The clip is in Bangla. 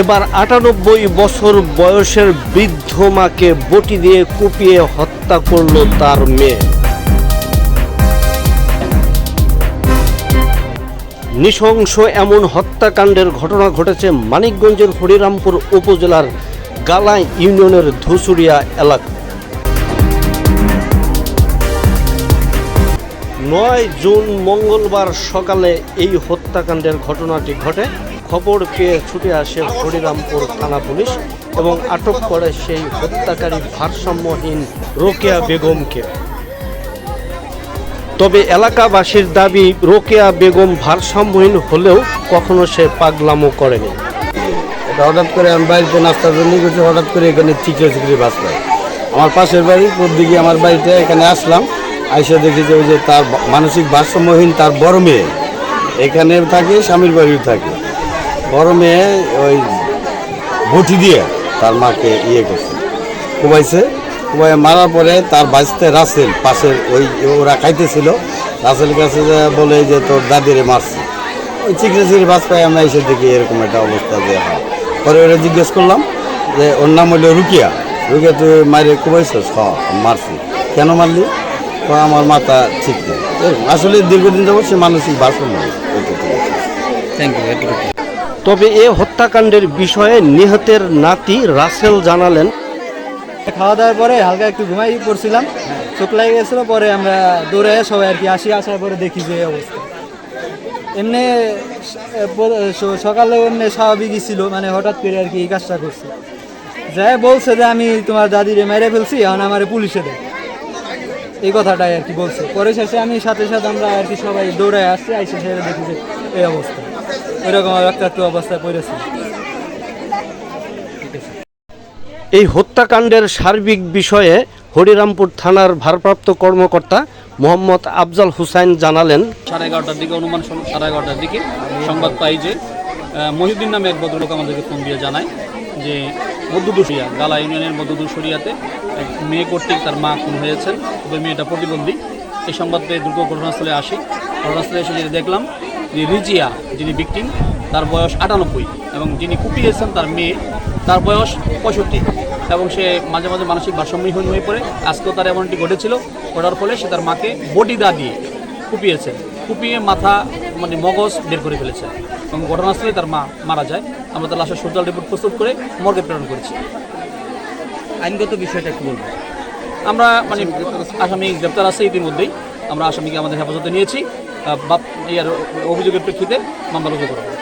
এবার ৯৮ বছর বয়সের বৃদ্ধ মাকে বটি দিয়ে কুপিয়ে হত্যা করল তার মেয়ে। নৃশংস এমন হত্যাকাণ্ডের ঘটনা ঘটেছে মানিকগঞ্জের হরিরামপুর উপজেলার গালা ইউনিয়নের ধুসুরিয়া এলাকা। ৯ জুন মঙ্গলবার সকালে এই হত্যাকাণ্ডের ঘটনাটি ঘটে। খবর পেয়ে ছুটে আসে হরিরামপুর থানা পুলিশ এবং আটক করে সেই হত্যাকারী ভারসাম্যহীন রোকেয়া বেগমকে। তবে এলাকাবাসীর দাবি, রোকেয়া বেগম ভারসাম্যহীন হলেও কখনো সে পাগলামো করেনি। হঠাৎ করে আমি বাড়িতে নাস্তার জন্য গেছি, হঠাৎ করে এখানে চিকড়ে বাস পাই। আমার পাশের বাড়ি দিকে আমার বাড়িতে এখানে আসলাম, আইসা দেখি যে ওই যে তার মানসিক ভারসাম্যহীন তার বড় মেয়ে এখানে থাকে, স্বামীর বাড়িও থাকে। বড় মেয়ে ওই বটি দিয়ে তার মাকে করছে, কুবাইছে। কুবাই মারার পরে তার বাঁচতে রাসেল পাশের ওই ওরা খাইতেছিল, রাসেল কাছে বলে যে তোর দাদিরে মারছে। ওই চিকড়ে বাস পাই আমরা এসে দেখি এরকম একটা অবস্থা যে হয়। পরে ওরা জিজ্ঞেস করলাম যে ওর নাম হইল রুকিয়া, রুকিয়া তুই মারে কুবাইছিস? মারছি। কেন মারলি? আমার মাথা ঠিক নেই। আসলে দীর্ঘদিন যাবো সে মানসিক ভারসাম্য। Thank you. তবে এ হত্যাকাণ্ডের বিষয়ে নিহতের নাতি রাসেল জানালেন, খাওয়া দাওয়ার পরে হালকা একটু ঘুমাই পড়ছিলাম, চোখ লেগে গেছিলো। পরে আমরা দৌড়ে সবাই আর কি আসার পরে দেখি যে অবস্থা। এমনি সকালে এমনি স্বাভাবিকই ছিল, মানে হঠাৎ করে আর কি এই কাজটা করছে। যাই বলছে যে আমি তোমার দাদিরে মেরে ফেলছি, এখন আমার পুলিশে দেয়, এই কথাটাই আর কি বলছে। পরে শেষে আমি সাথে আমরা আর কি সবাই দৌড়ায় আসছি, আইসে সেরে দেখি যে এই অবস্থা, ওইরকম একটু অবস্থায় পড়েছে। এই হত্যাকাণ্ডের সার্বিক বিষয়ে হরিরামপুর থানার ভারপ্রাপ্ত কর্মকর্তা মোহাম্মদ আফজাল হুসাইন জানালেন, 11:30টার দিকে, অনুমান 11:30টার দিকে সংবাদ পাই যে মহিউদ্দিন নামে এক ভদ্রলোক আমাদেরকে ফোন দিয়ে জানায় যে মধ্যদুসরিয়া, গালা ইউনিয়নের মধ্যদুসরিয়াতে এক মেয়ে কর্তৃক তার মা খুন হয়েছেন, তবে মেয়েটা প্রতিবন্ধী। এই সংবাদ পেয়ে দ্রুত ঘটনাস্থলে আসি। ঘটনাস্থলে এসে যেটা দেখলাম যে রিজিয়া, যিনি ভিকটিম, তার বয়স 98 এবং যিনি কুপিয়েছেন তার মেয়ে, তার বয়স 65 এবং সে মাঝে মাঝে মানসিক ভারসাম্যহীন হয়ে পড়ে। আজকেও তার এমনটি ঘটেছিল। ঘটার ফলে সে তার মাকে বটি দা দিয়ে কুপিয়ে মাথা মানে মগজ বের করে ফেলেছে এবং ঘটনাস্থলে তার মা মারা যায়। আমরা তার লাশের সোশ্যাল রিপোর্ট প্রস্তুত করে মর্গে প্রেরণ করেছি। আইনগত বিষয়টা একটু বলবো। আমরা মানে আসামি গ্রেপ্তার আছে ইতিমধ্যেই। আমরা আসামিকে আমাদের হেফাজতে নিয়েছি। অভিযোগের প্রেক্ষিতে মামলা রুজু করা হবে।